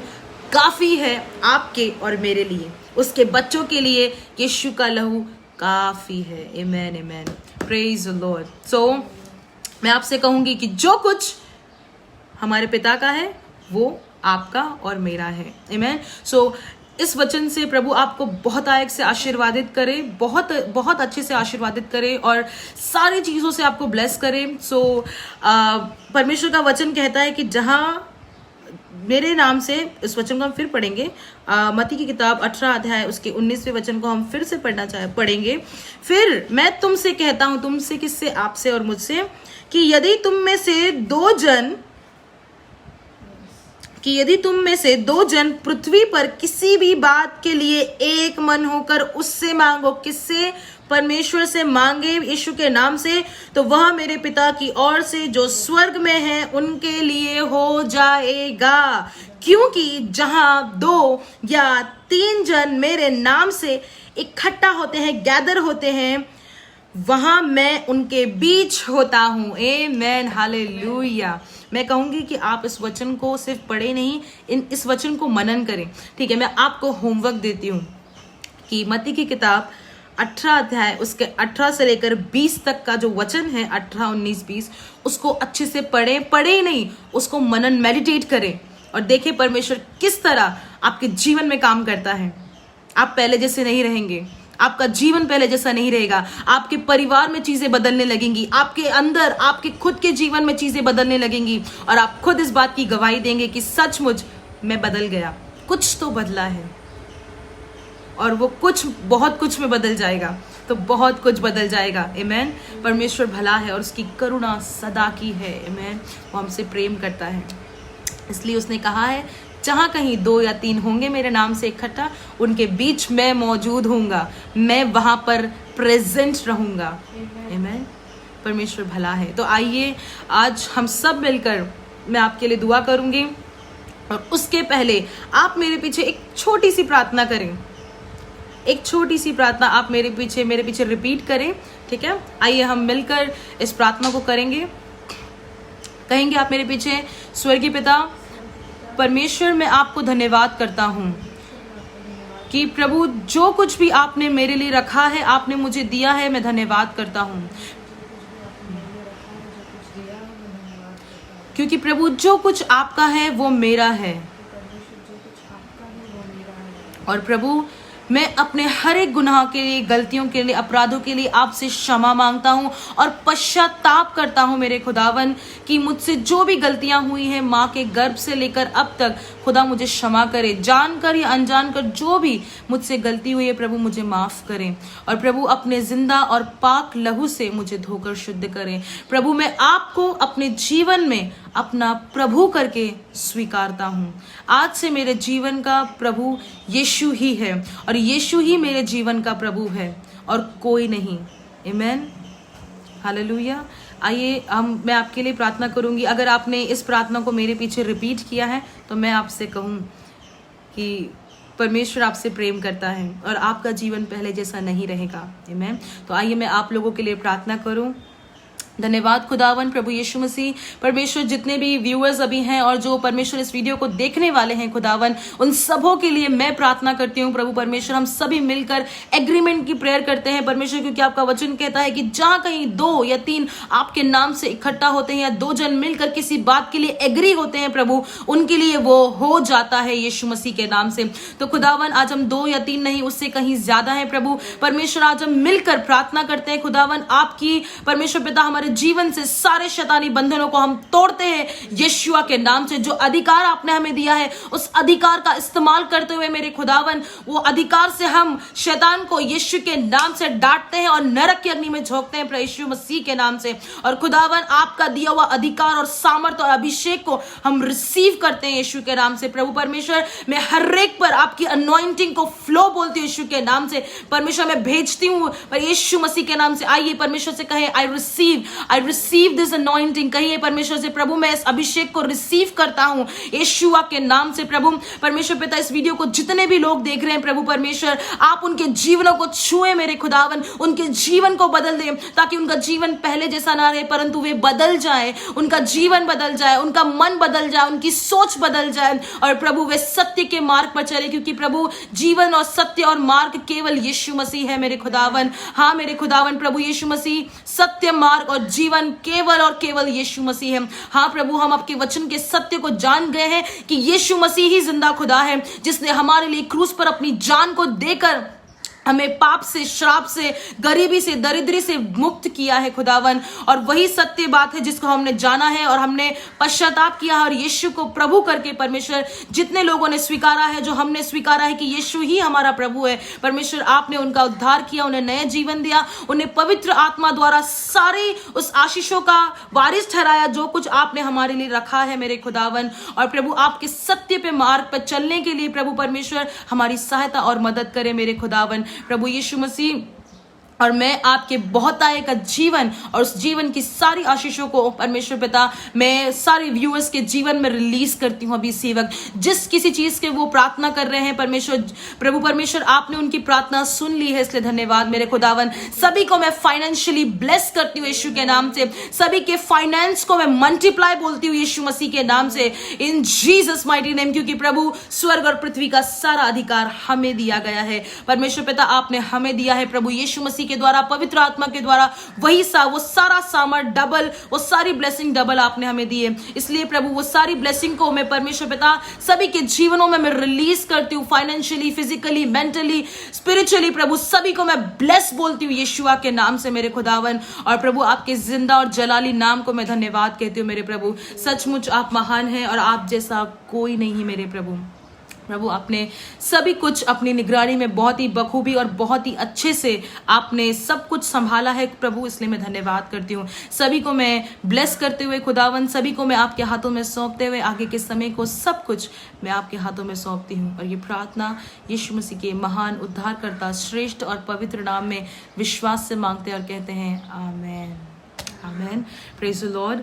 काफी है आपके और मेरे लिए, उसके बच्चों के लिए यीशु का लहू काफी है। आमेन, आमेन, प्रेज द लॉर्ड। सो मैं आपसे कहूंगी कि जो कुछ हमारे पिता का है वो आपका और मेरा है। आमेन। सो इस वचन से प्रभु आपको बहुत आयक से आशीर्वादित करे, बहुत बहुत अच्छे से आशीर्वादित करे और सारी चीज़ों से आपको ब्लेस करे। सो परमेश्वर का वचन कहता है कि जहाँ मेरे नाम से, इस वचन को हम फिर पढ़ेंगे, मत्ती की किताब 18 अध्याय उसके 19वें वचन को हम फिर से पढ़ेंगे। फिर मैं तुमसे कहता हूँ, तुमसे किससे? आपसे और मुझसे, कि यदि तुम में से दो जन पृथ्वी पर किसी भी बात के लिए एक मन होकर उससे मांगो, किससे? परमेश्वर से मांगे यीशु के नाम से, तो वह मेरे पिता की ओर से जो स्वर्ग में है उनके लिए हो जाएगा। क्योंकि जहां 2 या 3 जन मेरे नाम से इकट्ठा होते हैं, गैदर होते हैं, वहां मैं उनके बीच होता हूं। आमेन, हालेलुया। मैं कहूंगी कि आप इस वचन को सिर्फ पढ़े नहीं, इस वचन को मनन करें। ठीक है, मैं आपको होमवर्क देती हूँ। कि मत्ती की किताब 18 अध्याय उसके 18 से लेकर 20 तक का जो वचन है, 18, 19, 20, उसको अच्छे से पढ़े ही नहीं, उसको मनन मेडिटेट करें और देखें परमेश्वर किस तरह आपके जीवन में काम करता है। आप पहले जैसे नहीं रहेंगे, आपका जीवन पहले जैसा नहीं रहेगा, आपके परिवार में चीजें बदलने लगेंगी, आपके अंदर आपके खुद के जीवन में चीजें बदलने लगेंगी और आप खुद इस बात की गवाही देंगे कि सचमुच मैं बदल गया, कुछ तो बदला है। और वो कुछ बहुत कुछ में बदल जाएगा, तो बहुत कुछ बदल जाएगा। आमेन। परमेश्वर भला है और उसकी करुणा सदा की है। आमेन। वो हमसे प्रेम करता है, इसलिए उसने कहा है जहां कहीं 2 या 3 होंगे मेरे नाम से इकट्ठा, उनके बीच मैं मौजूद होऊंगा, मैं वहां पर प्रेजेंट रहूंगा। आमेन। परमेश्वर भला है। तो आइए आज हम सब मिलकर, मैं आपके लिए दुआ करूंगी और उसके पहले आप मेरे पीछे एक छोटी सी प्रार्थना करें। एक छोटी सी प्रार्थना आप मेरे पीछे रिपीट करें, ठीक है। आइए हम मिलकर इस प्रार्थना को करेंगे। कहेंगे आप मेरे पीछे, स्वर्गीय पिता परमेश्वर, मैं आपको धन्यवाद करता हूँ कि प्रभु जो कुछ भी आपने मेरे लिए रखा है, आपने मुझे दिया है, मैं धन्यवाद करता हूँ। क्योंकि प्रभु जो कुछ आपका है वो मेरा है। और प्रभु मैं अपने हर एक गुनाह के लिए, गलतियों के लिए, अपराधों के लिए आपसे क्षमा मांगता हूँ और पश्चाताप करता हूँ मेरे खुदावन कि मुझसे जो भी गलतियां हुई हैं माँ के गर्भ से लेकर अब तक, खुदा मुझे क्षमा करे। जानकर या अनजानकर जो भी मुझसे गलती हुई है प्रभु मुझे माफ करें। और प्रभु अपने जिंदा और पाक लहू से मुझे धोकर शुद्ध करें। प्रभु मैं आपको अपने जीवन में अपना प्रभु करके स्वीकारता हूँ। आज से मेरे जीवन का प्रभु यीशु ही है और यीशु ही मेरे जीवन का प्रभु है और कोई नहीं। आमेन। हालेलुया। आइए मैं आपके लिए प्रार्थना करूंगी। अगर आपने इस प्रार्थना को मेरे पीछे रिपीट किया है तो मैं आपसे कहूँ कि परमेश्वर आपसे प्रेम करता है और आपका जीवन पहले जैसा नहीं रहेगा। आमेन। तो आइए मैं आप लोगों के लिए प्रार्थना करूं। धन्यवाद खुदावन प्रभु यीशु मसीह। परमेश्वर जितने भी व्यूअर्स अभी हैं और जो परमेश्वर इस वीडियो को देखने वाले हैं खुदावन, उन सबों के लिए मैं प्रार्थना करती हूँ प्रभु परमेश्वर। हम सभी मिलकर एग्रीमेंट की प्रेयर करते हैं परमेश्वर, क्योंकि आपका वचन कहता है कि जहां कहीं 2 या 3 आपके नाम से इकट्ठा होते हैं या 2 जन मिलकर किसी बात के लिए एग्री होते हैं प्रभु, उनके लिए वो हो जाता है यीशु मसीह के नाम से। तो खुदावन आज हम 2 या 3 नहीं, उससे कहीं ज्यादा है प्रभु परमेश्वर। आज हम मिलकर प्रार्थना करते हैं खुदावन आपकी परमेश्वर पिता, हमारे जीवन से सारे शैतानी बंधनों को हम तोड़ते हैं यीशुआ के नाम से। जो अधिकार आपने हमें दिया है उस अधिकार का इस्तेमाल करते हुए मेरे खुदावन, वो अधिकार से हम शैतान को यीशु के नाम से डांटते हैं और नरक की अग्नि में झोंकते हैं प्रभु यीशु मसीह के नाम से। और खुदावन आपका दिया हुआ अधिकार और सामर्थ और अभिषेक को हम रिसीव करते हैं यीशु के नाम से। प्रभु परमेश्वर मैं हर एक पर आपकी अनॉइंटिंग को फ्लो बोलती हूँ यीशु के नाम से परमेश्वर, मैं भेजती हूँ यीशु मसीह के नाम से। आइए परमेश्वर से कहें, आई रिसीव दिस अनॉइंटिंग। कहिए परमेश्वर से, प्रभु मैं इस अभिषेक को रिसीव करता हूं यीशुआ के नाम से। प्रभु परमेश्वर पिता इस वीडियो को जितने भी लोग देख रहे हैं प्रभु परमेश्वर, आप उनके जीवनों को छुए मेरे खुदावन, उनके जीवन को बदल दें ताकि उनका जीवन पहले जैसा ना रहे परंतु वे बदल जाए, उनका जीवन बदल जाए, उनका मन बदल जाए, उनकी सोच बदल जाए और प्रभु वे सत्य के मार्ग पर चले, क्योंकि प्रभु जीवन और सत्य और मार्ग केवल यीशु मसीह है मेरे खुदावन। हाँ मेरे खुदावन प्रभु यीशु मसीह सत्य मार्ग और जीवन केवल और केवल यीशु मसीह है। हाँ प्रभु हम आपके वचन के सत्य को जान गए हैं कि यीशु मसीह ही जिंदा खुदा है, जिसने हमारे लिए क्रूस पर अपनी जान को देकर हमें पाप से, श्राप से, गरीबी से, दरिद्री से मुक्त किया है खुदावन। और वही सत्य बात है जिसको हमने जाना है और हमने पश्चाताप किया है और यीशु को प्रभु करके परमेश्वर जितने लोगों ने स्वीकारा है, जो हमने स्वीकारा है कि यीशु ही हमारा प्रभु है परमेश्वर, आपने उनका उद्धार किया, उन्हें नया जीवन दिया, उन्हें पवित्र आत्मा द्वारा सारी उस आशीषों का वारिस ठहराया जो कुछ आपने हमारे लिए रखा है मेरे खुदावन। और प्रभु आपके सत्य पे मार्ग पर चलने के लिए प्रभु परमेश्वर हमारी सहायता और मदद करे मेरे खुदावन। प्रभु यीशु मसीह और मैं आपके बहुतायत का जीवन और उस जीवन की सारी आशीषों को परमेश्वर पिता मैं सारे व्यूअर्स के जीवन में रिलीज करती हूँ अभी इसी वक्त। जिस किसी चीज के वो प्रार्थना कर रहे हैं परमेश्वर, प्रभु परमेश्वर आपने उनकी प्रार्थना सुन ली है, इसलिए धन्यवाद मेरे खुदावन। सभी को मैं फाइनेंशियली ब्लेस करती हूँ यीशु के नाम से, सभी के फाइनेंस को मैं मल्टीप्लाई बोलती हूँ यीशु मसीह के नाम से, इन जीसस माइटी नेम। क्योंकि प्रभु स्वर्ग और पृथ्वी का सारा अधिकार हमें दिया गया है परमेश्वर पिता, आपने हमें दिया है प्रभु यीशु मसीह के द्वारा, पवित्र आत्मा के द्वारा। वही वो सारा सामर डबल, वो सारी ब्लेसिंग डबल आपने हमें दी है। इसलिए प्रभु वो सारी ब्लेसिंग को मैं परमेश्वर पिता सभी के जीवनों में मैं रिलीज करती हूँ, फाइनेंशियली, फिजिकली, मेंटली, स्पिरिचुअली। प्रभु सभी को मैं ब्लेस बोलती हूँ यीशुआ के नाम से मेरे खुदावन। और प्रभु आपके जिंदा और जलाली नाम को मैं धन्यवाद कहती हूँ मेरे प्रभु। सचमुच आप महान हैं और आप जैसा कोई नहीं मेरे प्रभु। प्रभु आपने सभी कुछ अपनी निगरानी में बहुत ही बखूबी और बहुत ही अच्छे से आपने सब कुछ संभाला है प्रभु, इसलिए मैं धन्यवाद करती हूँ। सभी को मैं ब्लेस करते हुए खुदावन, सभी को मैं आपके हाथों में सौंपते हुए आगे के समय को सब कुछ मैं आपके हाथों में सौंपती हूँ। और ये प्रार्थना यीशु मसीह के महान उद्धारकर्ता श्रेष्ठ और पवित्र नाम में विश्वास से मांगते और कहते हैं amen, amen. Praise the Lord.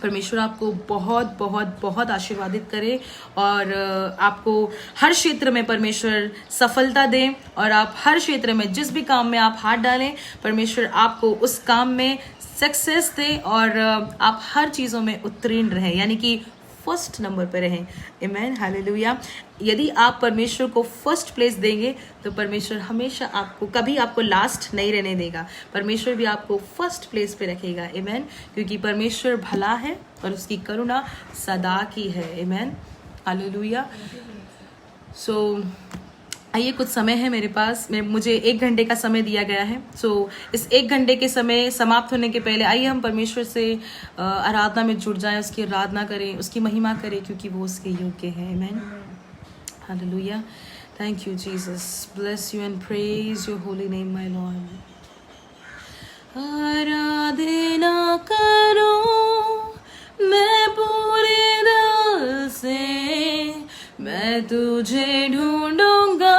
परमेश्वर आपको बहुत बहुत बहुत आशीर्वादित करे और आपको हर क्षेत्र में परमेश्वर सफलता दे और आप हर क्षेत्र में जिस भी काम में आप हाथ डालें परमेश्वर आपको उस काम में सक्सेस दे और आप हर चीज़ों में उत्तीर्ण रहें, यानी कि फर्स्ट नंबर पे रहें। आमेन, हालेलुया। यदि आप परमेश्वर को फर्स्ट प्लेस देंगे तो परमेश्वर हमेशा आपको, कभी आपको लास्ट नहीं रहने देगा। परमेश्वर भी आपको फर्स्ट प्लेस पे रखेगा। आमेन, क्योंकि परमेश्वर भला है और उसकी करुणा सदा की है। Amen, hallelujah. सो आइए, कुछ समय है मेरे पास, मुझे 1 घंटे का समय दिया गया है। सो इस 1 घंटे के समय समाप्त होने के पहले आइए हम परमेश्वर से आराधना में जुड़ जाएं, उसकी आराधना करें, उसकी महिमा करें, क्योंकि वो उसके योग्य है। Amen, hallelujah. Thank you Jesus, bless you and praise your holy name my Lord. आराधना करो मैं पूरे दिल से, मैं तुझे ढूंढूंगा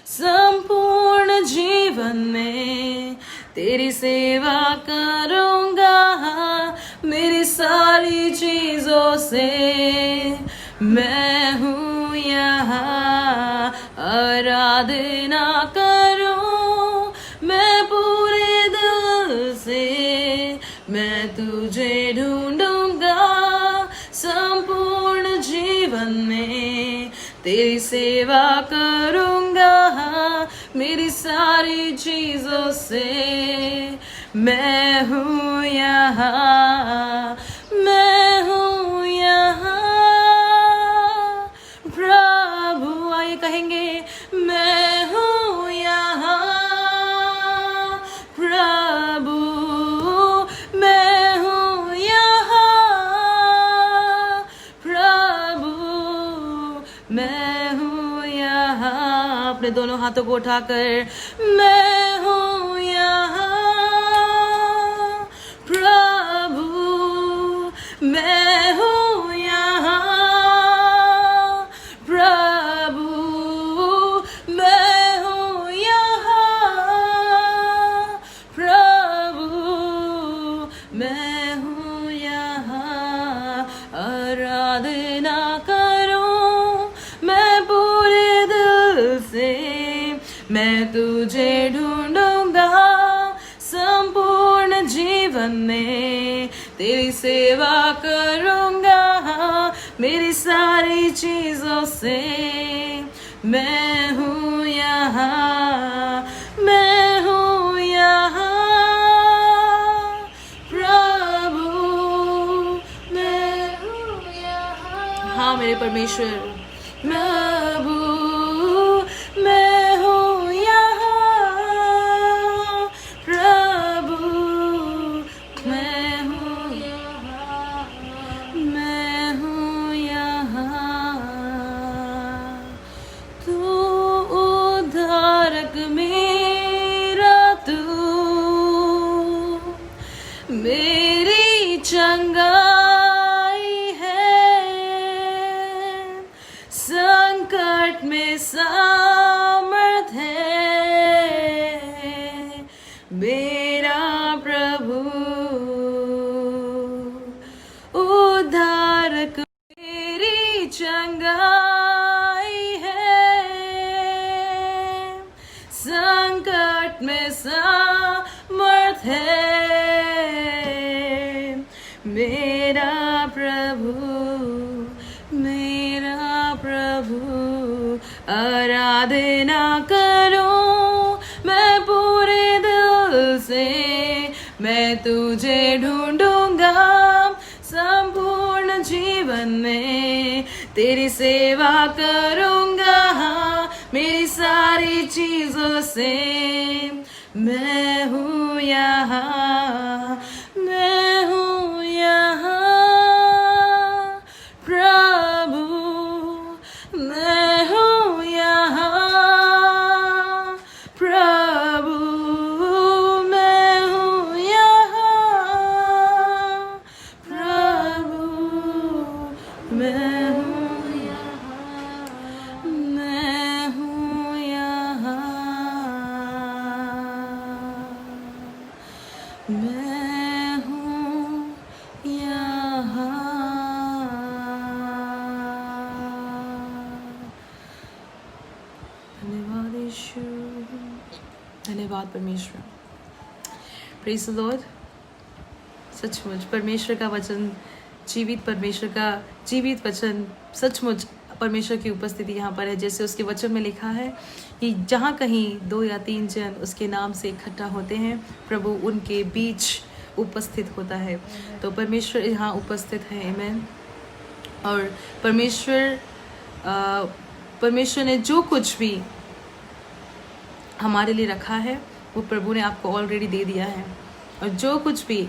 संपूर्ण जीवन में, तेरी सेवा करूंगा मेरी सारी चीजों से। मैं हूँ यहाँ, आराधना करो मैं पूरे दिल से, मैं तुझे ढूंढूंगा संपूर्ण जीवन में, तेरी सेवा करूंगा मेरी सारी चीजों से। मैं हूँ यहाँ, मैं हूँ यहाँ प्रभु। आइए कहेंगे मैं हूँ यहाँ प्रभु, मैं हूँ यहाँ प्रभु, मैं हूँ यहाँ। अपने दोनों हाथों को उठाकर मैं हूँ यहाँ प्रभु, मैं हूँ यहाँ प्रभु, मैं हूँ यहाँ प्रभु, मैं हूँ यहाँ। आराधना करो मैं पूरे दिल से, मैं तुझे ढूंढूंगा संपूर्ण जीवन में, तेरी सेवा करूंगा मेरी सारी चीजों से। मैं हूँ यहाँ, मैं हूँ यहाँ प्रभु, मैं हूँ यहाँ। हाँ मेरे परमेश्वर, प्रभु मैं हूँ यहाँ प्रभु, मैं हूँ यहाँ, मैं हूँ यहाँ। तू उद्धारक मेरा, तू मेरी चंगाई है, संकट में सामर्थ है, में सामर्थ है। मेरा प्रभु, मेरा प्रभु, आराधना करूं मैं पूरे दिल से, मैं तुझे ढूंढूंगा संपूर्ण जीवन में, तेरी सेवा करूंगा मेरी सारी चीजों से। मैं हूँ यहाँ, मैं हूँ यहाँ प्रभु, मैं हूँ यहाँ प्रभु, मैं हूँ यहाँ प्रभु, मैं हूँ यहाँ, मैं हूँ यहाँ, मैं हूँ यहाँ। धन्यवाद यीशु, धन्यवाद परमेश्वर। Praise the Lord. सचमुच परमेश्वर का वचन, जीवित परमेश्वर का जीवित वचन, सचमुच परमेश्वर की उपस्थिति यहाँ पर है। जैसे उसके वचन में लिखा है कि जहाँ कहीं 2 या 3 जन उसके नाम से इकट्ठा होते हैं, प्रभु उनके बीच उपस्थित होता है। तो परमेश्वर यहाँ उपस्थित है। आमीन। और परमेश्वर ने जो कुछ भी हमारे लिए रखा है वो प्रभु ने आपको ऑलरेडी दे दिया है। और जो कुछ भी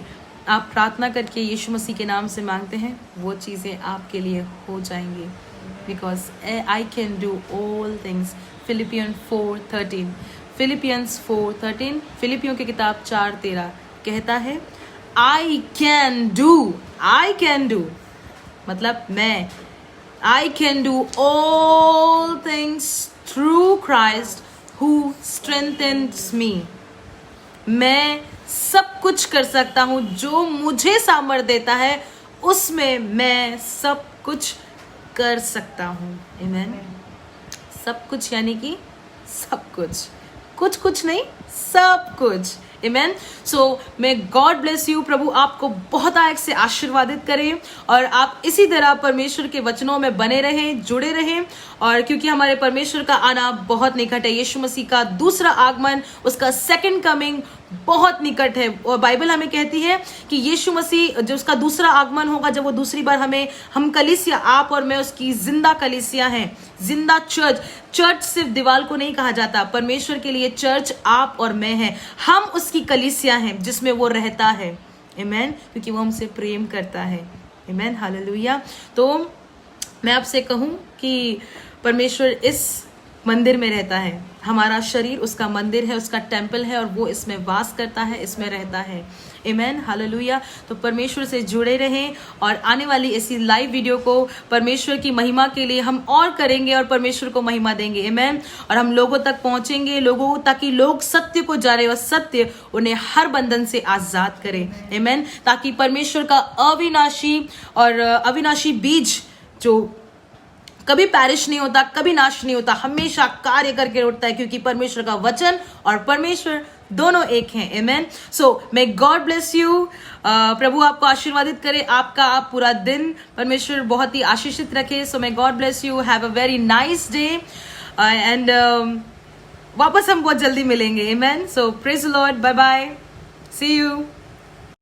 आप प्रार्थना करके यीशु मसीह के नाम से मांगते हैं वो चीज़ें आपके लिए हो जाएंगी। Because I can do all things. Philippians 4:13 फिलिपियों की किताब 4:13 कहता है आई कैन डू मतलब मैं, I can do all things through Christ who strengthens me. मैं सब कुछ कर सकता हूँ जो मुझे सामर्थ देता है, उसमें मैं सब कुछ कर सकता हूँ। आमीन। सब कुछ यानी कि सब कुछ, कुछ नहीं, सब कुछ। आमीन। सो मे गॉड ब्लेस यू। प्रभु आपको बहुत आग से आशीर्वादित करें और आप इसी तरह परमेश्वर के वचनों में बने रहें, जुड़े रहें। और क्योंकि हमारे परमेश्वर का आना बहुत निकट है, यीशु मसीह का दूसरा आगमन, उसका सेकंड कमिंग बहुत निकट है। और बाइबल हमें कहती है कि यीशु मसीह जो उसका दूसरा आगमन होगा, जब वो दूसरी बार हम कलीसिया, आप और मैं उसकी जिंदा कलीसिया हैं, जिंदा चर्च सिर्फ दीवार को नहीं कहा जाता। परमेश्वर के लिए चर्च आप और मैं हैं, हम उसकी कलीसिया हैं जिसमें वो रहता है। आमीन। क्योंकि वो हमसे प्रेम करता है। आमीन। हालेलुया। तो मैं आपसे कहूं कि परमेश्वर इस मंदिर में रहता है। हमारा शरीर उसका मंदिर है, उसका टेम्पल है और वो इसमें वास करता है, इसमें रहता है। आमीन। हालेलुया। तो परमेश्वर से जुड़े रहें और आने वाली इसी लाइव वीडियो को परमेश्वर की महिमा के लिए हम और करेंगे और परमेश्वर को महिमा देंगे। आमीन। और हम लोगों तक पहुंचेंगे, ताकि लोग सत्य को जाने और सत्य उन्हें हर बंधन से आजाद करे। आमीन। ताकि परमेश्वर का अविनाशी बीज जो कभी पैरिश नहीं होता, कभी नाश नहीं होता, हमेशा कार्य करके उठता है, क्योंकि परमेश्वर का वचन और परमेश्वर दोनों एक हैं। आमेन। सो मे गॉड ब्लेस यू। प्रभु आपको आशीर्वादित करे, आपका पूरा दिन परमेश्वर बहुत ही आशीषित रखे। So may God bless you. Have a very nice day and वापस हम बहुत जल्दी मिलेंगे। Amen. So praise the Lord. Bye bye. See you.